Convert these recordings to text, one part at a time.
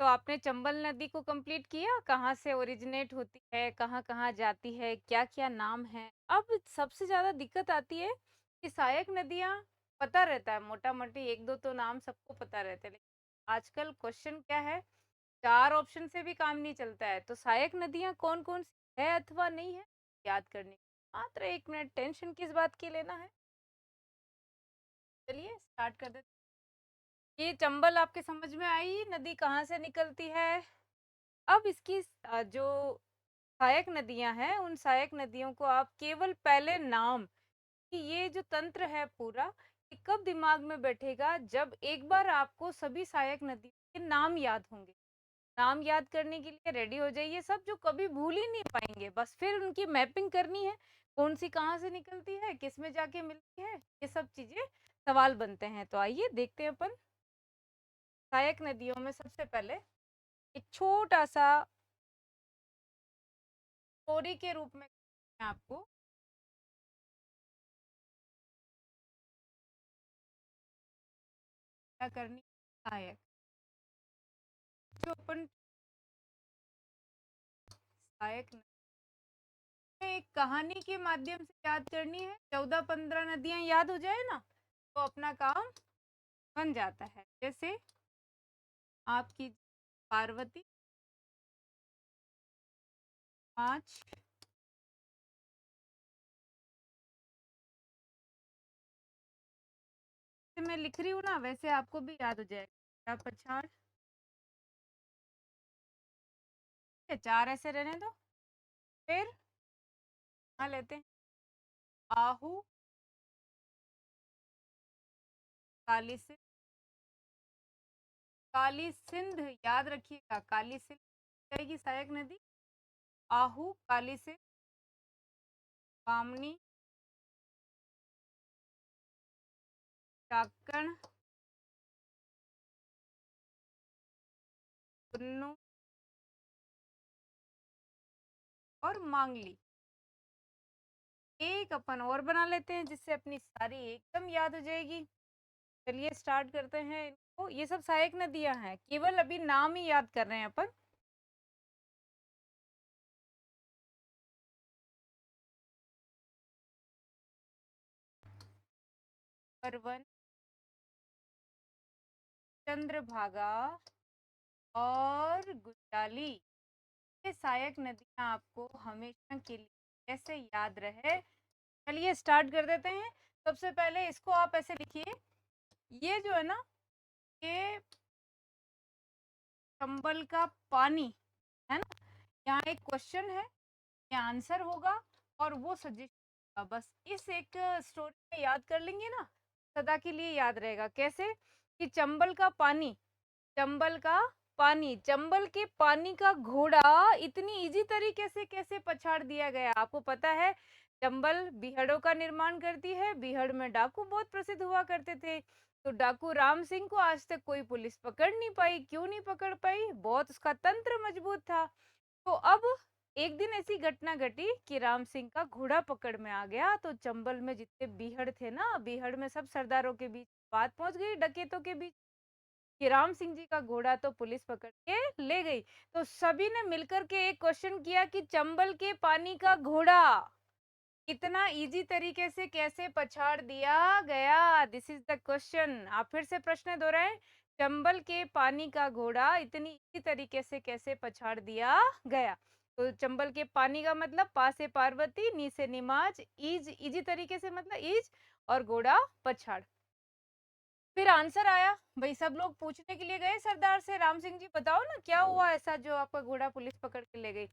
तो आपने चंबल नदी को कंप्लीट किया? कहाँ से ओरिजिनेट होती है, कहाँ-कहाँ जाती है, क्या-क्या नाम है? अब सबसे ज़्यादा दिक्कत आती है कि सहायक नदियाँ पता रहता है, मोटा-मोटी 1-2 तो नाम सबको पता रहते हैं, लेकिन आजकल क्वेश्चन क्या है, 4 ऑप्शन से भी काम नहीं चलता है। तो सहायक नदियाँ कौन-कौन सी है अथवा नहीं है, याद करने की। मात्र 1 मिनट, टेंशन किस बात की लेना है? चलिए स्टार्ट कर देते हैं। ये चंबल आपके समझ में आई, नदी कहाँ से निकलती है? अब इसकी जो सहायक नदियां हैं, उन सहायक नदियों को आप केवल पहले नाम, कि ये जो तंत्र है पूरा, ये कब दिमाग में बैठेगा जब एक बार आपको सभी सहायक नदियों के नाम याद होंगे। नाम याद करने के लिए रेडी हो जाइए सब, जो कभी भूल ही नहीं पाएंगे। बस फिर उनकी मैपिंग करनी है, कौन सी कहाँ से निकलती है, किस में जाके मिलती है, ये सब चीजें सवाल बनते हैं। तो आइए देखते हैं अपन सहायक नदियों में सबसे पहले एक छोटा सा स्टोरी के रूप में आपको क्या करनी है। जो अपन सहायक में एक कहानी के माध्यम से याद करनी है, 14-15 नदियां याद हो जाए ना, तो अपना काम बन जाता है। जैसे आपकी पार्वती, 5, मैं लिख रही हूँ ना वैसे आपको भी याद हो जाएगा। पछाड़, 4 ऐसे रहने दो। फिर हाँ लेते हैं, आहू, काली सिंध, काली सिंध याद रखिएगा, काली सिंध जाएगी सहायक नदी। आहू, काली सिंध, बामनी, चाकण, पुन्नू और मांगली। एक अपन और बना लेते हैं जिससे अपनी सारी एकदम याद हो जाएगी। चलिए स्टार्ट करते हैं इनको। ये सब सहायक नदियां हैं, केवल अभी नाम ही याद कर रहे हैं अपन। परवन, चंद्रभागा और गुंडाली। ये सहायक नदियां आपको हमेशा के लिए कैसे याद रहे, चलिए स्टार्ट कर देते हैं। सबसे पहले इसको आप ऐसे लिखिए, ये जो है ना, ये चंबल का पानी है ना। यहाँ एक क्वेश्चन है, ये आंसर होगा और वो सजेशन। बस इस एक स्टोरी में याद कर लेंगे ना, सदा के लिए याद रहेगा। कैसे कि चंबल का पानी, चंबल का पानी, चंबल के पानी का घोड़ा इतनी इजी तरीके से कैसे पछाड़ दिया गया। आपको पता है चंबल बीहड़ों का निर्माण करती है, बीहड़ में डाकू बहुत प्रसिद्ध हुआ करते थे। तो डाकू राम सिंह को आज तक कोई पुलिस पकड़ नहीं पाई। क्यों नहीं पकड़ पाई? बहुत उसका तंत्र मजबूत था। तो अब एक दिन ऐसी घटना घटी कि राम सिंह का घोड़ा पकड़ में आ गया। तो चंबल में जितने बीहड़ थे ना, बीहड़ में सब सरदारों के बीच बात पहुंच गई, डकैतों के बीच, कि राम सिंह जी का घोड़ा तो पुलिस पकड़ के ले गई। तो सभी ने मिलकर के एक क्वेश्चन किया कि चंबल के पानी का घोड़ा इतना इजी तरीके से कैसे पछाड़ दिया गया। This is the question. आप फिर से प्रश्न दोहराएं, चंबल के पानी का घोड़ा इतनी इजी तरीके से कैसे पछाड़ दिया गया। तो चंबल के पानी का मतलब पा से पार्वती, नी से निमाज, इज इजी तरीके से मतलब इज, और घोड़ा पछाड़। फिर आंसर आया। भाई सब लोग पूछने के लिए गए सरदार से, राम सिंह जी बताओ ना क्या हुआ ऐसा जो आपका घोड़ा पुलिस पकड़ के ले गई।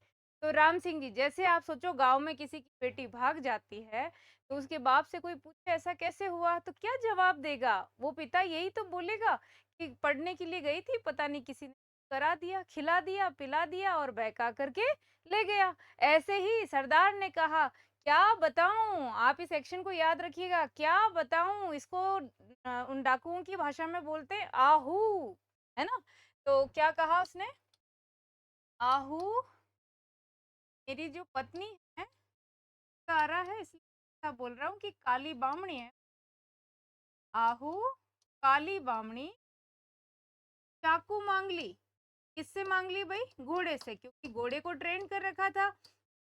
तो राम सिंह जी, जैसे आप सोचो गांव में किसी की बेटी भाग जाती है, तो उसके बाप से कोई पूछे ऐसा कैसे हुआ, तो क्या जवाब देगा वो पिता? यही तो बोलेगा कि पढ़ने के लिए गई थी, पता नहीं किसी ने करा दिया, खिला दिया, पिला दिया और बहका करके ले गया। ऐसे ही सरदार ने कहा, क्या बताऊं, आप इस एक्शन को याद रखिएगा, क्या बताऊं इसको, उन डाकुओं की भाषा में बोलते हैं आहू, है ना। तो क्या कहा उसने, आहू मेरी जो पत्नी है, आ रहा है इसलिए ऐसा बोल रहा हूँ कि काली बामणी है। आहू, काली बामणी, चाकू मांग ली। किससे मांग ली भाई? घोड़े से, क्योंकि घोड़े को ट्रेन कर रखा था।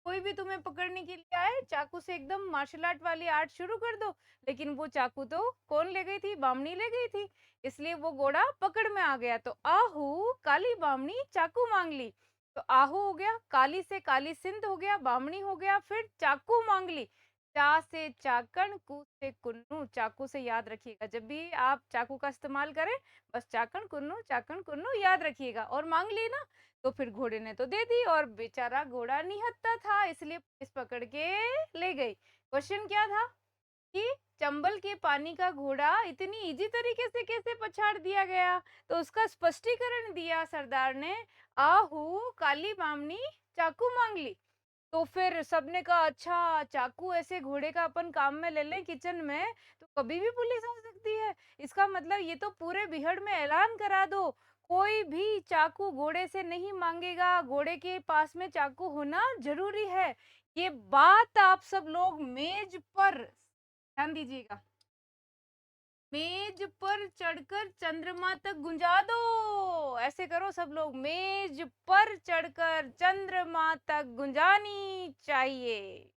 कोई भी तुम्हें पकड़ने के लिए आए, चाकू से एकदम मार्शल आर्ट वाली आर्ट शुरू कर दो, लेकिन वो चाकू तो कौन ले गई थी? बामनी ले गई थी, इसलिए वो घोड़ा पकड़ में आ गया। तो आहू काली बामनी चाकू मांग ली। तो आहू हो गया, काली से काली सिंध हो गया, बामनी हो गया, फिर चाकू मांग ली। चा से चाकण, कू से कुन्नू। चाकू से याद रखिएगा, जब भी आप चाकू का इस्तेमाल करें, बस चाकण कुन्नू याद रखिएगा। और मांग ली ना, तो फिर घोड़े ने तो दे दी, और बेचारा घोड़ा निहत्था था, इसलिए पुलिस पकड़ के ले गई। क्वेश्चन क्या था कि चंबल के पानी का घोड़ा इतनी इजी तरीके से कैसे पछाड़ दिया गया? तो उसका स्पष्टीकरण दिया सरदार ने, आहू काली बामनी चाकू मांग ली। तो फिर सबने कहा अच्छा, चाकू ऐसे घोड़े का अपन काम में ले लें किचन में, तो कभी भी पुलिस आ सकती है। इसका मतलब ये तो पूरे बिहड़ में ऐलान करा दो, कोई भी चाकू घोड़े से नहीं मांगेगा, घोड़े के पास में चाकू होना जरूरी है। ये बात आप सब लोग मेज पर ध्यान दीजिएगा, मेज पर चढ़कर चंद्रमा तक गुंजा दो। ऐसे करो सब लोग, मेज पर चढ़कर चंद्रमा तक गुंजानी चाहिए।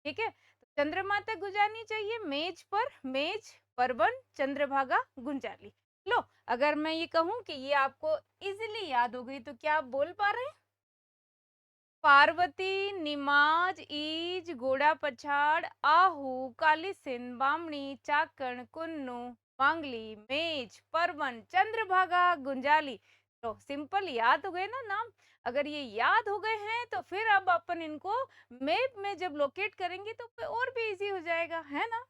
ठीक है, तो चंद्रमा तक गुंजानी चाहिए, मेज पर, मेज परबन चंद्रभागा गुंजाली। लो, अगर मैं ये कहूं कि ये आपको इजीली याद हो गई, तो क्या आप बोल पा रहे हैं? पार्वती, निमाज, ईज, घोड़ा पछाड़, आहू, काली सिंध, बामणी, चाकण, कुन्नू, मांगली, मेज, परवन, चंद्रभागा, गुंजाली। तो सिंपल याद हो गए ना नाम? अगर ये याद हो गए हैं तो फिर अब अपन इनको मैप में जब लोकेट करेंगे तो फिर और भी इजी हो जाएगा, है ना?